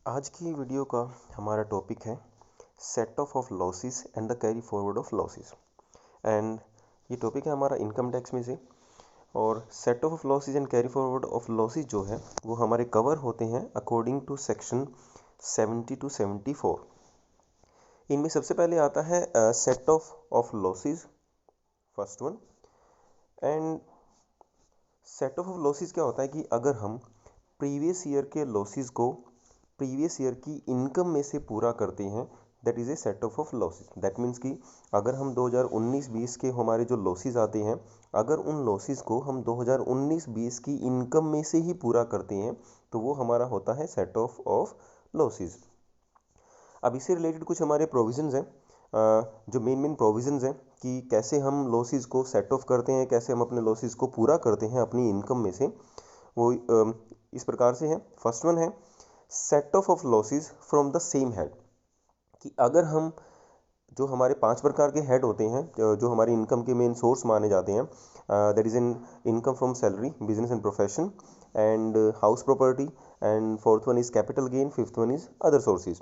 आज की वीडियो का हमारा टॉपिक है set of losses and the carry forward of losses. And ये टॉपिक है हमारा इनकम टैक्स में से। और set of losses and carry forward of losses जो है वो हमारे कवर होते हैं अकॉर्डिंग टू सेक्शन 70 to 74। इनमें सबसे पहले आता है set of losses, first one. And set of losses क्या होता है कि अगर हम प्रीवियस ईयर के लॉसेस को प्रीवियस ईयर की इनकम में से पूरा करते हैं, that is a set of losses. That means कि अगर हम 2019-20 के हमारे जो लॉसेस आते हैं, अगर उन लॉसेस को हम 2019-20 की इनकम में से ही पूरा करते हैं तो वो हमारा होता है सेट ऑफ लॉसेस। अब इससे रिलेटेड कुछ हमारे प्रोविजंस हैं, जो मेन प्रोविजंस हैं कि कैसे हम लॉसेस को सेट ऑफ करते हैं, कैसे हम अपने लॉसेस को पूरा करते हैं अपनी इनकम में से। वो इस प्रकार से है। फर्स्ट वन है set of losses from the same head. कि अगर हम जो हमारे 5 प्रकार के हेड होते हैं जो हमारी इनकम के मेन सोर्स माने जाते हैं, that is in income from salary, business and profession and house property, and fourth one is capital gain, fifth one is other sources.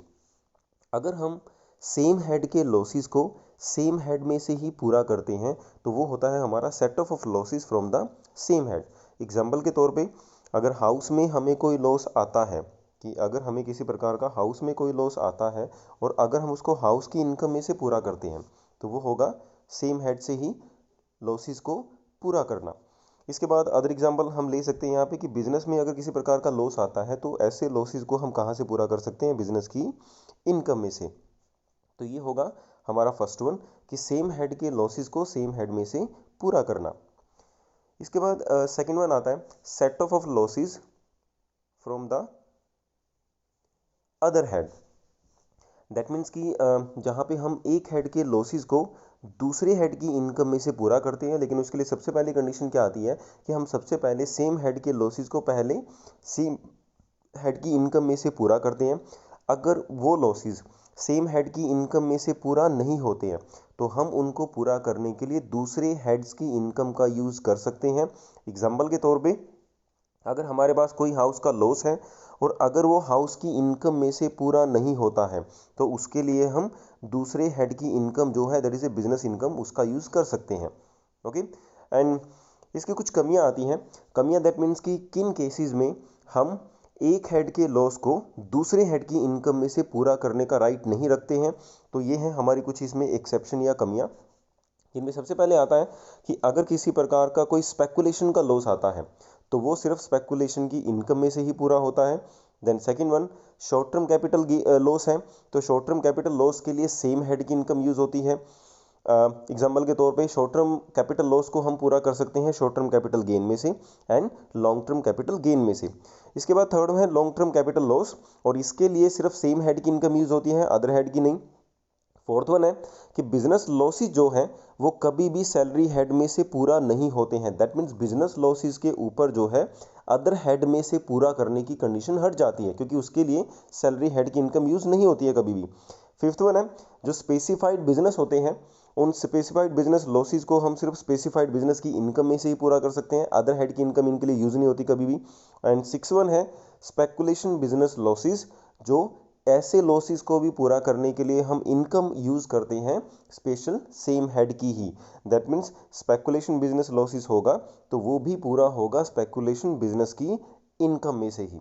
अगर हम सेम हेड के लॉसेस को सेम हेड में से ही पूरा करते हैं तो वो होता है हमारा set of losses from the same head. Example के तौर पे अगर हाउस में हमें कोई लॉस आता है, कि अगर हमें किसी प्रकार का हाउस में कोई लॉस आता है और अगर हम उसको हाउस की इनकम में से पूरा करते हैं तो वो होगा सेम हेड से ही लॉसेस को पूरा करना। इसके बाद अदर एग्जांपल हम ले सकते हैं यहाँ पे कि बिजनेस में अगर किसी प्रकार का लॉस आता है तो ऐसे लॉसेस को हम कहाँ से पूरा कर सकते हैं, बिजनेस की इनकम में से। तो ये होगा हमारा फर्स्ट वन कि सेम हेड के लॉसेस को सेम हेड में से पूरा करना। इसके बाद सेकंड वन आता है set of losses from the other head. That means कि जहाँ पे हम एक हेड के लॉसेस को दूसरे हेड की इनकम में से पूरा करते हैं, लेकिन उसके लिए सबसे पहली कंडीशन क्या आती है कि हम सबसे पहले सेम हेड के लॉसेस को पहले सेम हेड की इनकम में से पूरा करते हैं। अगर वो लॉसेस सेम हेड की इनकम में से पूरा नहीं होते हैं तो हम उनको पूरा करने के लिए दूसरे हेड्स की इनकम का यूज़ कर सकते हैं। एग्जाम्पल के तौर पे अगर हमारे पास कोई हाउस का लॉस है और अगर वो हाउस की इनकम में से पूरा नहीं होता है तो उसके लिए हम दूसरे हेड की इनकम जो है that is a business income, उसका यूज़ कर सकते हैं। ओके। एंड इसकी कुछ कमियां आती हैं। कमियां दैट मीन्स कि किन केसेस में हम एक हेड के लॉस को दूसरे हेड की इनकम में से पूरा करने का राइट नहीं रखते हैं। तो ये है हमारी कुछ इसमें एक्सेप्शन या कमियां। इनमें सबसे पहले आता है कि अगर किसी प्रकार का कोई स्पेकुलेशन का लॉस आता है तो वो सिर्फ स्पेकुलेशन की इनकम में से ही पूरा होता है। Then second one short term capital loss है, तो शॉर्ट टर्म कैपिटल लॉस के लिए सेम हेड की इनकम यूज़ होती है। एग्जाम्पल के तौर पे शॉर्ट टर्म कैपिटल लॉस को हम पूरा कर सकते हैं शॉर्ट टर्म कैपिटल गेन में से and long term capital gain में से। इसके बाद थर्ड है लॉन्ग टर्म कैपिटल लॉस, और इसके लिए सिर्फ सेम हेड की इनकम यूज़ होती है, अदर हेड की नहीं। फोर्थ वन है कि बिजनेस लॉसेस जो है वो कभी भी सैलरी हेड में से पूरा नहीं होते हैं। दैट मीन्स बिजनेस लॉसेस के ऊपर जो है अदर हेड में से पूरा करने की कंडीशन हट जाती है, क्योंकि उसके लिए सैलरी हेड की इनकम यूज़ नहीं होती है कभी भी। फिफ्थ वन है जो स्पेसिफाइड बिजनेस होते हैं उन स्पेसिफाइड बिजनेस लॉसेस को हम सिर्फ स्पेसिफाइड बिजनेस की इनकम में से ही पूरा कर सकते हैं, अदर हेड की इनकम इनके लिए यूज़ नहीं होती कभी भी। एंड सिक्स वन है स्पेकुलेशन बिजनेस लॉसेस, जो ऐसे लॉसेस को भी पूरा करने के लिए हम इनकम यूज़ करते हैं स्पेशल सेम हेड की ही। That means speculation business losses होगा तो वो भी पूरा होगा स्पेकुलेशन बिजनेस की इनकम में से ही।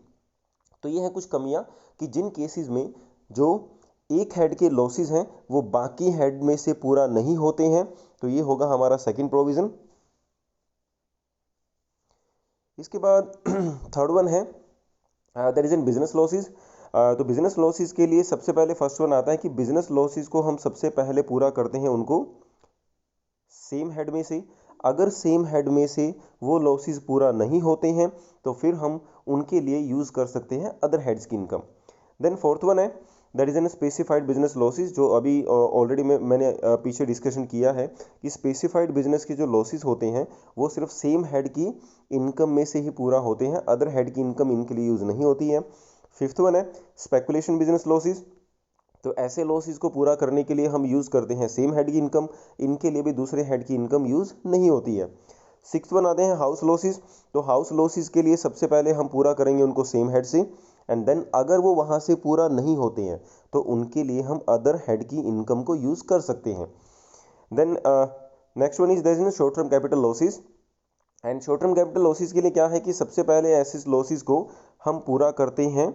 तो ये है कुछ कमियां कि जिन केसेस में जो एक हेड के लॉसेस हैं वो बाकी हेड में से पूरा नहीं होते हैं। तो ये होगा हमारा सेकंड प्रोविजन। इसके बाद थर्ड वन है that is in business losses. तो बिजनेस लॉसेस के लिए सबसे पहले फर्स्ट वन आता है कि बिजनेस लॉसेस को हम सबसे पहले पूरा करते हैं उनको सेम हेड में से। अगर सेम हेड में से वो लॉसेस पूरा नहीं होते हैं तो फिर हम उनके लिए यूज़ कर सकते हैं अदर हेड्स की इनकम। देन फोर्थ वन है that is N specified business losses, जो अभी ऑलरेडी मैंने पीछे डिस्कशन किया है कि स्पेसिफाइड बिजनेस के जो लॉसेस होते हैं वो सिर्फ सेम हेड की इनकम में से ही पूरा होते हैं, अदर हेड की इनकम इनके लिए यूज़ नहीं होती है। फिफ्थ वन है स्पेकुलेशन बिजनेस लॉसेस, तो ऐसे लॉसेस को पूरा करने के लिए हम यूज़ करते हैं सेम हेड की इनकम, इनके लिए भी दूसरे हेड की इनकम यूज़ नहीं होती है। सिक्स वन आते हैं हाउस लॉसेस। तो हाउस लॉसेस के लिए सबसे पहले हम पूरा करेंगे उनको सेम हेड से एंड देन अगर वो वहाँ से पूरा नहीं होते हैं तो उनके लिए हम अदर हेड की इनकम को यूज़ कर सकते हैं। Then next one is there is short term capital losses. And short term capital losses के लिए क्या है कि सबसे पहले ऐसे लॉसेस को हम पूरा करते हैं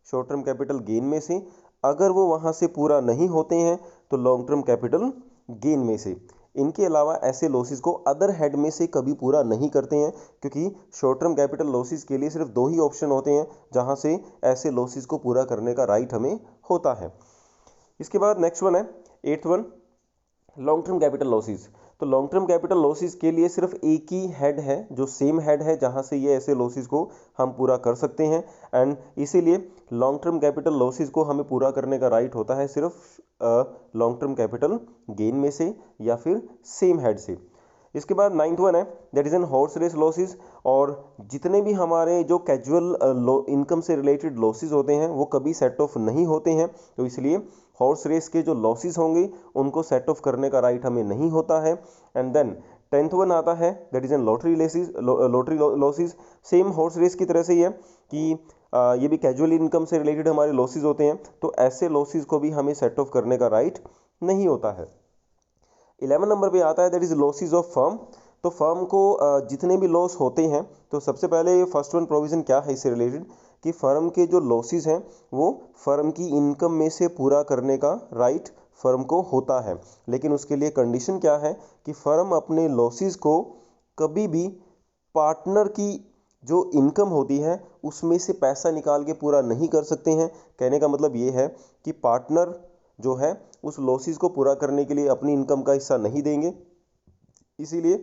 शॉर्ट टर्म कैपिटल गेन में से, अगर वो वहाँ से पूरा नहीं होते हैं तो लॉन्ग टर्म कैपिटल गेन में से। इनके अलावा ऐसे लॉसेस को अदर हेड में से कभी पूरा नहीं करते हैं, क्योंकि शॉर्ट टर्म कैपिटल लॉसेस के लिए सिर्फ 2 ही ऑप्शन होते हैं जहाँ से ऐसे लॉसेस को पूरा करने का राइट हमें होता है। इसके बाद नेक्स्ट वन है 8th one, long term capital losses. तो लॉन्ग टर्म कैपिटल लॉसेस के लिए सिर्फ एक ही हेड है जो सेम हेड है जहां से ये ऐसे लॉसेस को हम पूरा कर सकते हैं, एंड इसीलिए लॉन्ग टर्म कैपिटल लॉसेस को हमें पूरा करने का राइट होता है सिर्फ लॉन्ग टर्म कैपिटल गेन में से या फिर सेम हेड से। इसके बाद 9th वन है that is an horse race losses. और जितने भी हमारे जो कैजुअल इनकम से रिलेटेड लॉसेस होते हैं वो कभी सेट ऑफ नहीं होते हैं, तो इसलिए हॉर्स रेस के जो लॉसेस होंगे उनको सेट ऑफ करने का राइट हमें नहीं होता है। एंड देन 10th वन आता है that is an lottery losses. Same horse race की तरह से ही है कि ये भी कैजुअल इनकम से रिलेटेड हमारे लॉसेस होते हैं, तो ऐसे लॉसेस को भी हमें सेट ऑफ करने का राइट नहीं होता है। 11 नंबर पे आता है that is losses of firm. तो फर्म को जितने भी लॉस होते हैं, तो सबसे पहले फर्स्ट वन प्रोविजन क्या है इससे रिलेटेड कि फर्म के जो लॉसेस हैं वो फर्म की इनकम में से पूरा करने का राइट फर्म को होता है, लेकिन उसके लिए कंडीशन क्या है कि फर्म अपने लॉसेस को कभी भी पार्टनर की जो इनकम होती है उसमें से पैसा निकाल के पूरा नहीं कर सकते हैं। कहने का मतलब ये है कि पार्टनर जो है उस लॉसेस को पूरा करने के लिए अपनी इनकम का हिस्सा नहीं देंगे, इसीलिए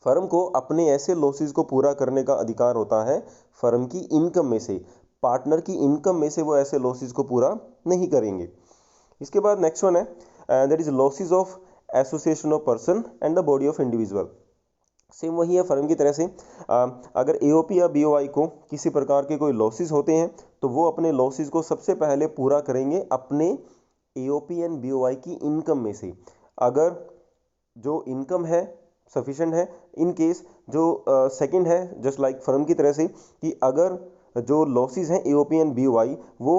फर्म को अपने ऐसे लॉसेस को पूरा करने का अधिकार होता है फर्म की इनकम में से। पार्टनर की इनकम में से वो ऐसे लॉसेस को पूरा नहीं करेंगे। इसके बाद नेक्स्ट वन है that is losses of association of person and the body of individual. Same वही है फर्म की तरह से, अगर एओपी या बीओआई को किसी प्रकार के कोई लॉसेस होते हैं तो वो अपने लॉसेस को सबसे पहले पूरा करेंगे अपने एओपी एंड बीओआई की इनकम में से। अगर जो इनकम है सफिशिएंट है, इन केस जो सेकंड है जस्ट लाइक फर्म की तरह से कि अगर जो लॉसेस हैं एओपी एंड बीओआई वो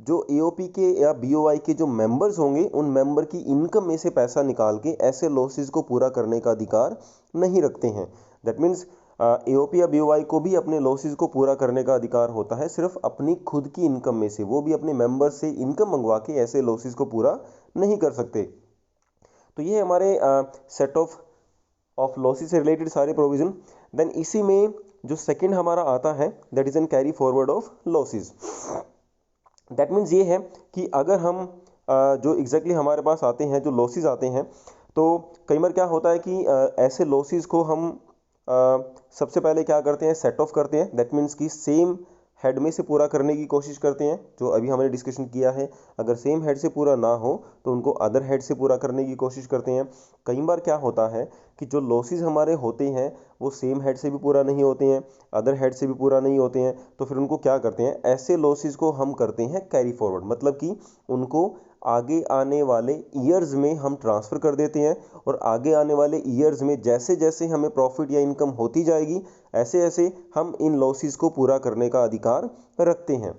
जो एओपी के या बीओआई के जो मेंबर्स होंगे उन मेंबर की इनकम में से पैसा निकाल के ऐसे लॉसेस को पूरा करने का अधिकार नहीं रखते हैं। दैट मीन्स एओपी या बीओआई को भी अपने लॉसेस को पूरा करने का अधिकार होता है सिर्फ अपनी खुद की इनकम में से, वो भी अपने मेंबर से इनकम मंगवा के ऐसे लॉसेस को पूरा नहीं कर सकते। तो ये हमारे सेट ऑफ लॉसेस से रिलेटेड सारे प्रोविजन। देन इसी में जो सेकंड हमारा आता है that is N carry forward of losses. That means ये है कि अगर हम जो एग्जैक्टली हमारे पास आते हैं जो लॉसेस आते हैं, तो कई बार क्या होता है कि ऐसे लॉसेस को हम सबसे पहले क्या करते हैं सेट ऑफ करते हैं। दैट मीन्स कि सेम हेड में से पूरा करने की कोशिश करते हैं, जो अभी हमने डिस्कशन किया है। अगर सेम हेड से पूरा ना हो तो उनको अदर हेड से पूरा करने की कोशिश करते हैं। कई बार क्या होता है कि जो लॉसेस हमारे होते हैं वो सेम हेड से भी पूरा नहीं होते हैं, अदर हेड से भी पूरा नहीं होते हैं, तो फिर उनको क्या करते हैं ऐसे लॉसेस को हम करते हैं कैरी फॉरवर्ड, मतलब कि उनको आगे आने वाले ईयर्स में हम ट्रांसफ़र कर देते हैं, और आगे आने वाले ईयर्स में जैसे जैसे हमें प्रॉफिट या इनकम होती जाएगी ऐसे ऐसे हम इन लॉसेस को पूरा करने का अधिकार रखते हैं।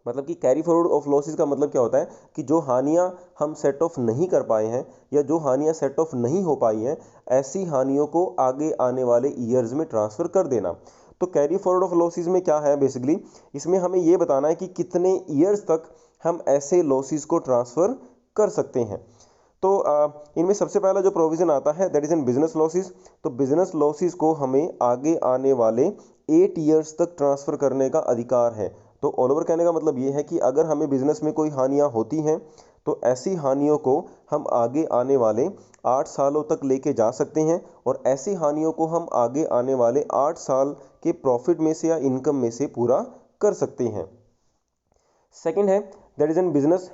मतलब कि कैरी फॉरवर्ड ऑफ लॉसेस का मतलब क्या होता है कि जो हानियां हम सेट ऑफ नहीं कर पाए हैं या जो हानियां सेट ऑफ नहीं हो पाई हैं ऐसी हानियों को आगे आने वाले ईयर्स में ट्रांसफ़र कर देना। तो कैरी फॉरवर्ड ऑफ लॉसेस में क्या है बेसिकली, इसमें हमें ये बताना है कि कितने ईयर्स तक हम ऐसे लॉसेस को ट्रांसफ़र कर सकते हैं। तो इनमें सबसे पहला जो प्रोविज़न आता है that is in business losses. तो बिजनेस लॉसेस को हमें आगे आने वाले 8 ईयर्स तक ट्रांसफ़र करने का अधिकार है। तो ऑल ओवर कहने का मतलब ये है कि अगर हमें बिजनेस में कोई हानियाँ होती हैं तो ऐसी हानियों को हम आगे आने वाले 8 सालों तक लेके जा सकते हैं, और ऐसी हानियों को हम आगे आने वाले 8 साल के प्रॉफिट में से या इनकम में से पूरा कर सकते हैं। सेकंड है that is in business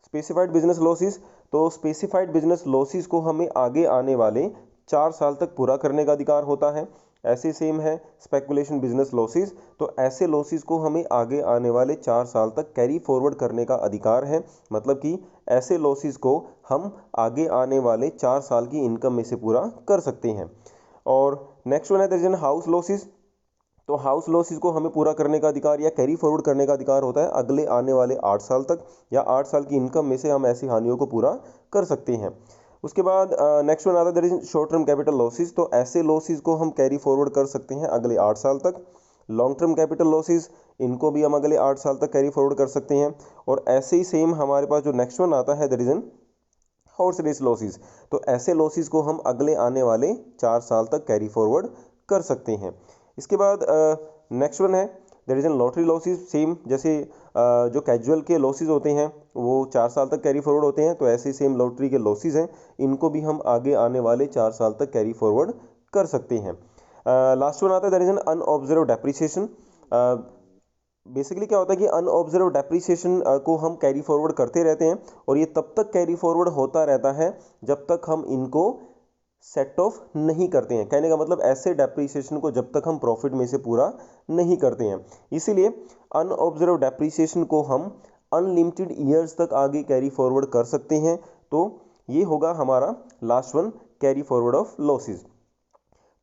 specified business losses. तो स्पेसिफाइड बिजनेस लॉसेस को हमें आगे आने वाले 4 साल तक पूरा करने का अधिकार होता है। ऐसे सेम है स्पेकुलेशन बिजनेस लॉसेस। तो ऐसे लॉसेस को हमें आगे आने वाले 4 साल तक कैरी फॉरवर्ड करने का अधिकार है, मतलब कि ऐसे लॉसेस को हम आगे आने वाले 4 साल की इनकम में से पूरा कर सकते हैं। और नेक्स्ट वन है that is in house losses. तो हाउस लॉसेस को हमें पूरा करने का अधिकार या कैरी फॉरवर्ड करने का अधिकार होता है अगले आने वाले 8 साल तक, या 8 साल की इनकम में से हम ऐसी हानियों को पूरा कर सकते हैं। उसके बाद नेक्स्ट वन आता है that is short term capital losses. तो ऐसे लॉसेस को हम कैरी फॉरवर्ड कर सकते हैं अगले 8 साल तक। लॉन्ग टर्म कैपिटल लॉसेस, इनको भी हम अगले 8 साल तक कैरी फॉरवर्ड कर सकते हैं। और ऐसे ही सेम हमारे पास जो नेक्स्ट वन आता है that is in horse race losses. तो ऐसे लॉसेस को हम अगले आने वाले 4 साल तक कैरी फॉरवर्ड कर सकते हैं। इसके बाद नेक्स्ट वन है that is in lottery losses. Same जैसे जो कैजुअल के लॉसेस होते हैं वो 4 साल तक कैरी फॉरवर्ड होते हैं, तो ऐसे सेम लॉटरी के लॉसेस हैं, इनको भी हम आगे आने वाले 4 साल तक कैरी फॉरवर्ड कर सकते हैं। लास्ट वन आता है that is N unobserved depreciation. Basically क्या होता है कि अनऑब्जर्व डेप्रिसिएशन को हम कैरी फॉरवर्ड करते रहते हैं, और ये तब तक कैरी फॉरवर्ड होता रहता है जब तक हम इनको सेट ऑफ नहीं करते हैं। कहने का मतलब ऐसे डेप्रिसिएशन को जब तक हम प्रॉफिट में से पूरा नहीं करते हैं। इसीलिए अनऑब्जर्व डेप्रिसिएशन को हम अनलिमिटेड ईयर्स तक आगे कैरी फॉरवर्ड कर सकते हैं। तो ये होगा हमारा last one, carry forward of losses.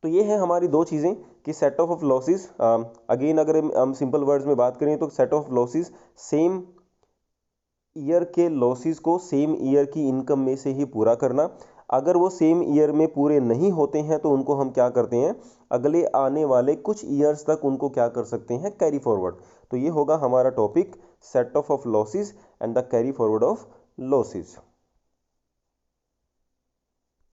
तो ये है हमारी दो चीज़ें कि सेट ऑफ लॉसेस। अगेन अगर हम सिंपल वर्ड्स में बात करें तो set of losses same year के लॉसेस को सेम ईयर की इनकम में से ही पूरा करना। अगर वो सेम ईयर में पूरे नहीं होते हैं तो उनको हम क्या करते हैं, अगले आने वाले कुछ ईयर्स तक उनको क्या कर सकते हैं, कैरी फॉरवर्ड। तो ये होगा हमारा topic, set of losses and the carry forward of losses.